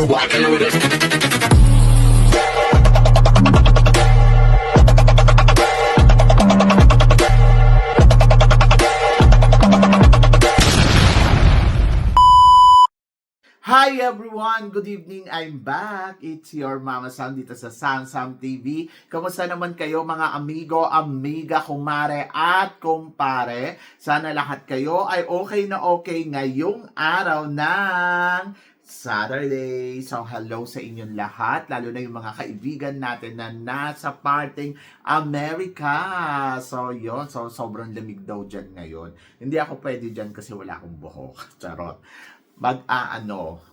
walking with it. Hi everyone! Good evening! I'm back! It's your Mama Sam dito sa Sam TV. Kamusta naman kayo mga amigo, amiga, kumare at kumpare? Sana lahat kayo ay okay na okay ngayong araw ng Saturday. So hello sa inyong lahat, lalo na yung mga kaibigan natin na nasa parting Amerika. So yon, so sobrang lamig daw dyan ngayon. Hindi ako pwede dyan kasi wala akong buhok. Charot.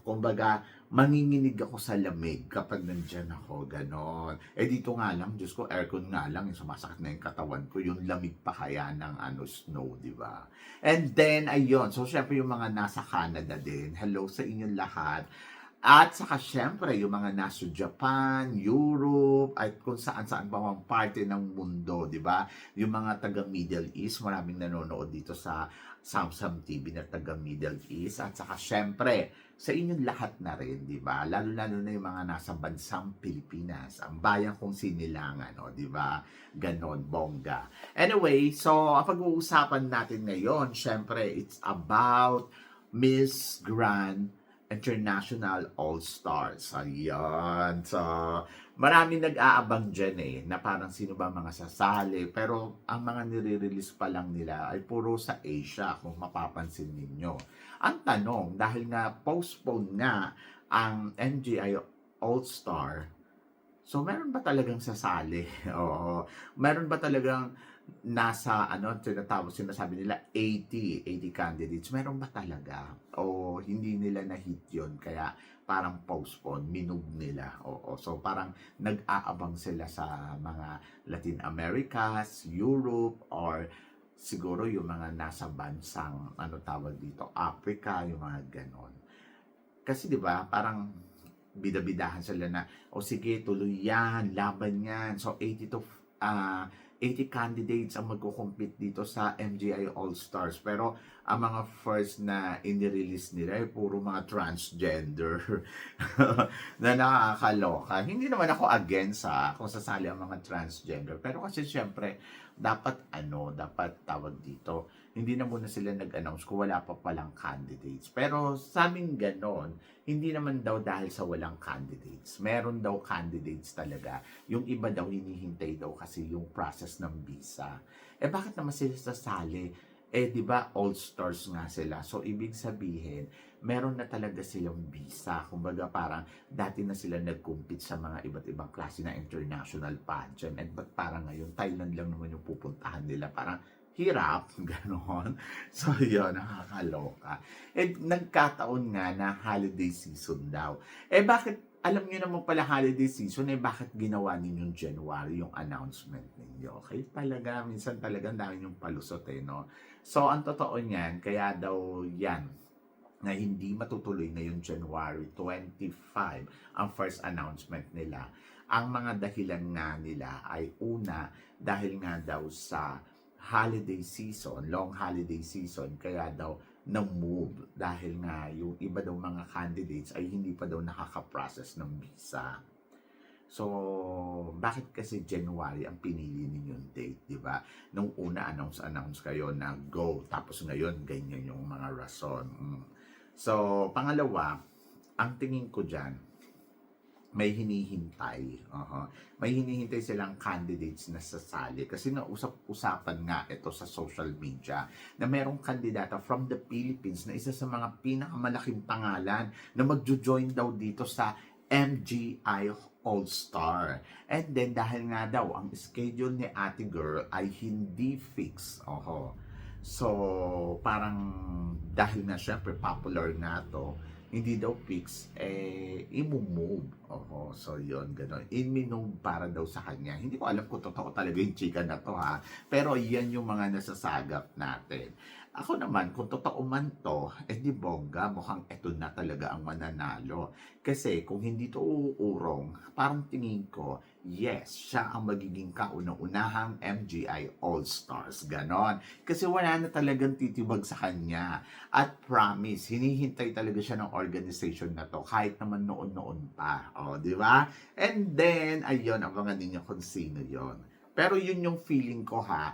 Kumbaga, manginginig ako sa lamig kapag nandyan ako, ganon. Dito nga lang, Diyos ko, aircon nga lang, sumasakit na yung katawan ko, yung lamig pa kaya ng snow, di ba? And then, ayun, so syempre yung mga nasa Canada din, hello sa inyong lahat. At saka syempre, yung mga nasa Japan, Europe, at kung saan-saan pa mang parte ng mundo, di ba? Yung mga taga Middle East, maraming nanonood dito sa Samsam TV na taga Middle East. At saka syempre, sa inyong lahat na rin, di ba? Lalo-lalo na yung mga nasa bansang Pilipinas, ang bayan kong sinilangan, di ba? Ganon, bongga. Anyway, so, ang pag-uusapan natin ngayon, syempre, it's about Miss Grand International All-Stars. Ayan. So, maraming nag-aabang dyan na parang sino ba mga sasali. Pero ang mga nire-release pa lang nila ay puro sa Asia, kung mapapansin ninyo. Ang tanong, dahil nga postpone nga ang MGI All-Star, so meron ba talagang sasali? Oo. Meron ba talagang nasa sinasabi nila 80 candidates, meron ba talaga o hindi nila na-hit yun kaya parang postpone, minug nila? Oo, so parang nag-aabang sila sa mga Latin Americas, Europe, or siguro yung mga nasa bansang Africa, yung mga ganon. Kasi di ba parang bida-bidahan sila na sige, tuloy yan, laban yan. So 80 candidates ang magko-compete dito sa MGI All-Stars. Pero ang mga first na inirelease nila ay puro mga transgender na nakakaloka. Hindi naman ako against kung sasali ang mga transgender. Pero kasi syempre, dapat tawag dito, hindi na muna sila nag-announce kung wala pa palang candidates. Pero sa amin ganon, hindi naman daw dahil sa walang candidates. Meron daw candidates talaga. Yung iba daw hinihintay daw kasi yung process ng visa. Bakit naman sila sasali? Di ba all-stars nga sila. So ibig sabihin, meron na talaga silang visa. Kumbaga parang dati na sila nag-compete sa mga iba't ibang klase na international pageant. And ba't parang ngayon, Thailand lang naman yung pupuntahan nila. Parang hirap, gano'n. So, yun, nakakaloka. Nagkataon nga na holiday season daw. Bakit, alam niyo naman pala holiday season, bakit ginawa ninyong January yung announcement ninyo? Okay, talaga, minsan talaga dami yung palusot, no? So, ang totoo niyan, kaya daw yan, na hindi matutuloy ngayong January 25 ang first announcement nila. Ang mga dahilan nga nila ay una, dahil nga daw sa holiday season, long holiday season, kaya daw na-move dahil nga yung iba daw mga candidates ay hindi pa daw nakaka-process ng visa. So, bakit kasi January ang pinili ninyong date, di ba? Nung una, announce kayo na go, tapos ngayon, ganyan yung mga rason. So, pangalawa, ang tingin ko dyan, may hinihintay. May hinihintay silang candidates na sasali. Kasi nausap-usapan nga ito sa social media na merong kandidata from the Philippines na isa sa mga pinakamalaking pangalan na magjo-join daw dito sa MGI All-Star. And then dahil nga daw ang schedule ni Ate Girl ay hindi fix. So parang dahil na syempre popular na to, hindi daw fix, i-move. So yun, gano'n. In-move para daw sa kanya. Hindi ko alam kung totoo talaga yung chika na to, Pero yan yung mga nasasagap natin. Ako naman, kung totoo man 'to, eh, di bongga mukhang eto na talaga ang mananalo. Kasi kung hindi 'to uurong, parang tingin ko, yes, siya ang magiging kauna-unahang MGI All-Stars, gano'n. Kasi wala na talagang titibag sa kanya. At promise, hinihintay talaga siya ng organization na 'to kahit naman noon-noon pa, oh, di ba? And then, ayun, abangan ninyo kung sino yon. Pero yun yung feeling ko, ha.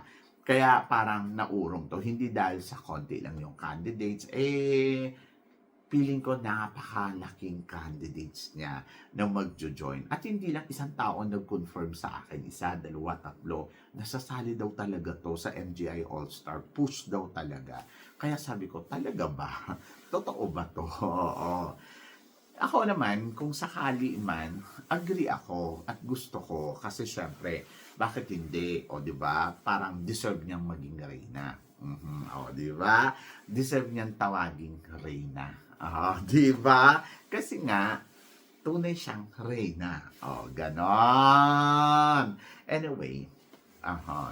Kaya parang naurong 'to, hindi dahil sa konti lang yung candidates, eh, feeling ko napakalaking candidates niya na magjo-join. At hindi lang isang tao ang nag-confirm sa akin, isa, dalawa, tatlo, nasasali daw talaga 'to sa MGI All-Star, push daw talaga. Kaya sabi ko, talaga ba? Totoo ba 'to? Oo. Ako naman, kung sakali man, agree ako at gusto ko kasi siyempre, bakit hindi? O, di ba? Parang deserve niyang maging reyna. O, di ba? Deserve niyang tawaging reyna. O, di ba? Kasi nga, tunay siyang reyna. O, ganon. Anyway,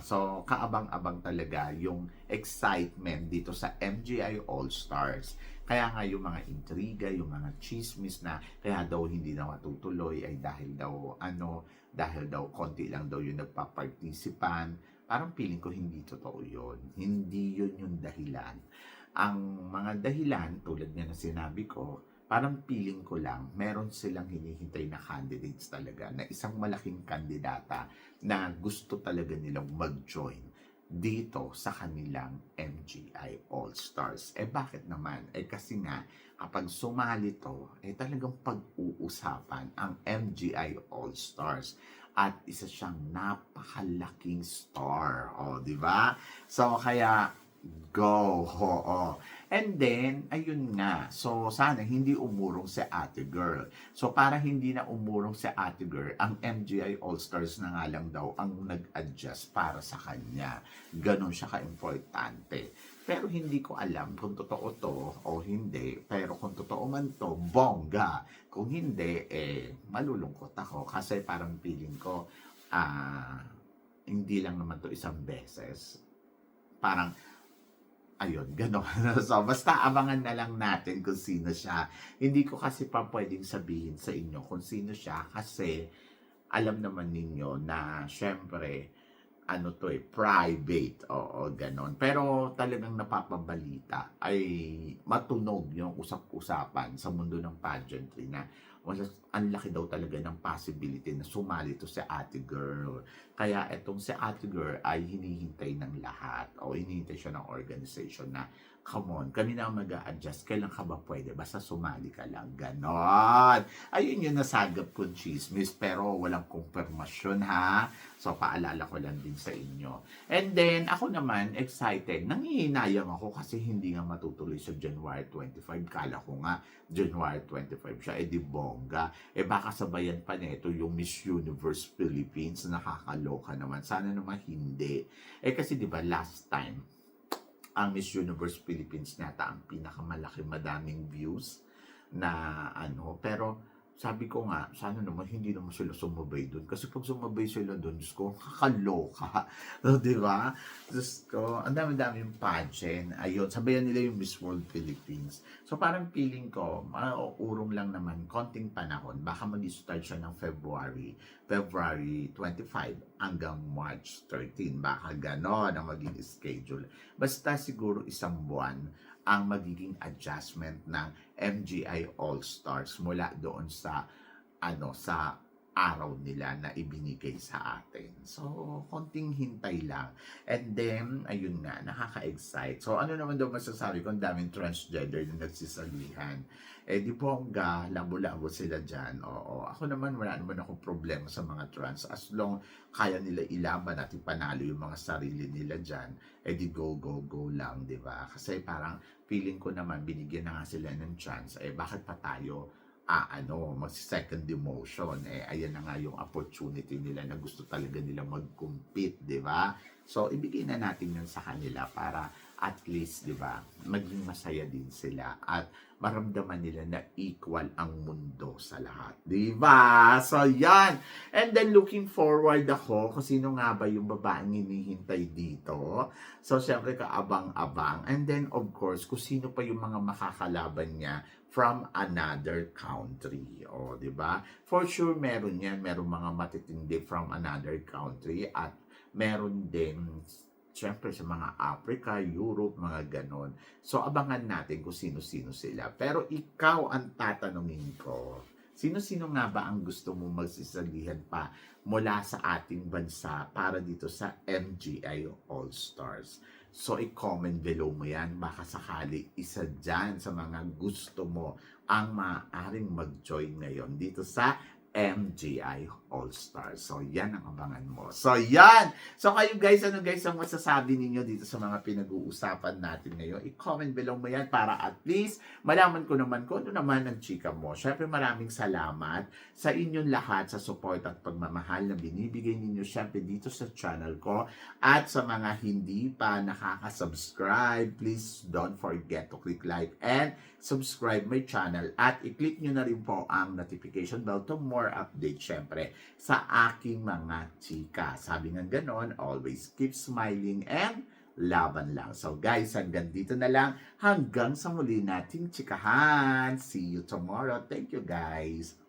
so, kaabang-abang talaga yung excitement dito sa MGI All-Stars. Kaya nga yung mga intriga, yung mga chismis na kaya daw hindi na matutuloy ay dahil daw konti lang daw yung nagpa-participan. Parang feeling ko hindi totoo yun. Hindi yun yung dahilan. Ang mga dahilan, tulad nga na sinabi ko, parang feeling ko lang, meron silang hinihintay na candidates talaga, na isang malaking kandidata na gusto talaga nilang mag-join dito sa kanilang MGI All-Stars. Eh bakit naman? Eh kasi nga, kapag sumali to, eh talagang pag-uusapan ang MGI All-Stars. At isa siyang napakalaking star. O, di ba? So, kaya go, oo. And then, ayun nga. So, sana hindi umurong si Ate Girl. So, para hindi na umurong si Ate Girl, ang MGI All-Stars na nga lang daw ang nag-adjust para sa kanya. Ganon siya ka-importante. Pero hindi ko alam kung totoo to o hindi. Pero kung totoo man to, bongga. Kung hindi, eh, malulungkot ako. Kasi parang feeling ko, hindi lang naman to isang beses. Parang, ayun, gano'n. So, basta abangan na lang natin kung sino siya. Hindi ko kasi pa pwedeng sabihin sa inyo kung sino siya kasi alam naman ninyo na syempre, private, oo, gano'n. Pero talagang napapabalita ay matunog yung usap-usapan sa mundo ng pageantry na ang laki daw talaga ng possibility na sumali to si Ate Girl. Kaya etong si Ate Girl ay hinihintay ng lahat o hinihintay siya ng organization na, come on, kami na mag-a-adjust. Kailan ka ba pwede? Basta sumali ka lang. Ganon. Ayun yung nasagap kong chismis pero walang kumpirmasyon, ha. So, paalala ko lang din sa inyo. And then, ako naman, excited. Nangihinayang ako kasi hindi nga matutuloy sa January 25. Kala ko nga, January 25 siya. Eh, di bongga. Eh, baka sabayan pa nito yung Miss Universe Philippines. Nakakaloka naman. Sana naman hindi. Eh, kasi di ba last time, ang Miss Universe Philippines nata ang pinakamalaki madaming views na pero sabi ko nga, sana naman hindi naman sila sumabay doon. Kasi pag sumabay sila doon, Diyos ko, kakaloka. So, di ba? Diyos ko, ang dami-dami yung pageant. Ayun, sabayan nila yung Miss World Philippines. So, parang feeling ko, urong lang naman, konting panahon. Baka mag-start siya ng February 25 hanggang March 13. Baka gano'n ang maging schedule. Basta siguro isang buwan ang magiging adjustment ng MGI All-Stars mula doon sa sa araw nila na ibinigay sa atin. So, konting hintay lang. And then, ayun nga, nakaka-excite. So, ano naman daw masasabi ko? Ang daming transgender na nagsisalihan. Eh, di bongga, labo-labo sila dyan. Oo. Ako naman, wala naman akong problema sa mga trans. As long kaya nila ilaban at ipanalo yung mga sarili nila dyan, eh di go, go, go lang, di ba? Kasi parang feeling ko naman, binigyan na nga sila ng chance. Eh, bakit pa tayo mag-second demotion, eh, ayan na nga yung opportunity nila na gusto talaga nila mag-compete, di ba? So, ibigay na natin yun sa kanila para at least, di ba, maging masaya din sila at maramdaman nila na equal ang mundo sa lahat. Di ba? So, yan. And then, looking forward ako kung sino nga ba yung babaeng hinihintay dito. So, syempre, kaabang-abang. And then, of course, kung sino pa yung mga makakalaban niya from another country. O, di ba? For sure, meron yan. Meron mga matitindi from another country at meron din syempre sa mga Africa, Europe, mga ganon. So, abangan natin kung sino-sino sila. Pero ikaw ang tatanungin ko, sino-sino nga ba ang gusto mo magsisalihan pa mula sa ating bansa para dito sa MGI All-Stars? So, i-comment below mo yan. Baka sakali isa dyan sa mga gusto mo ang maaaring mag-join ngayon dito sa MGI All-Stars. So, yan ang abangan mo. So, yan! So, kayo guys, ano guys ang masasabi ninyo dito sa mga pinag-uusapan natin ngayon? I-comment below mo yan para at least malaman ko naman kung ano naman ang chika mo. Syempre, maraming salamat sa inyong lahat sa support at pagmamahal na binibigay ninyo syempre dito sa channel ko. At sa mga hindi pa nakaka-subscribe, please don't forget to click like and subscribe my channel at i-click nyo na rin po ang notification bell to more update syempre sa aking mga chika. Sabi nga ganon, always keep smiling and laban lang. So guys, hanggang dito na lang. Hanggang sa muli nating chikahan. See you tomorrow. Thank you guys.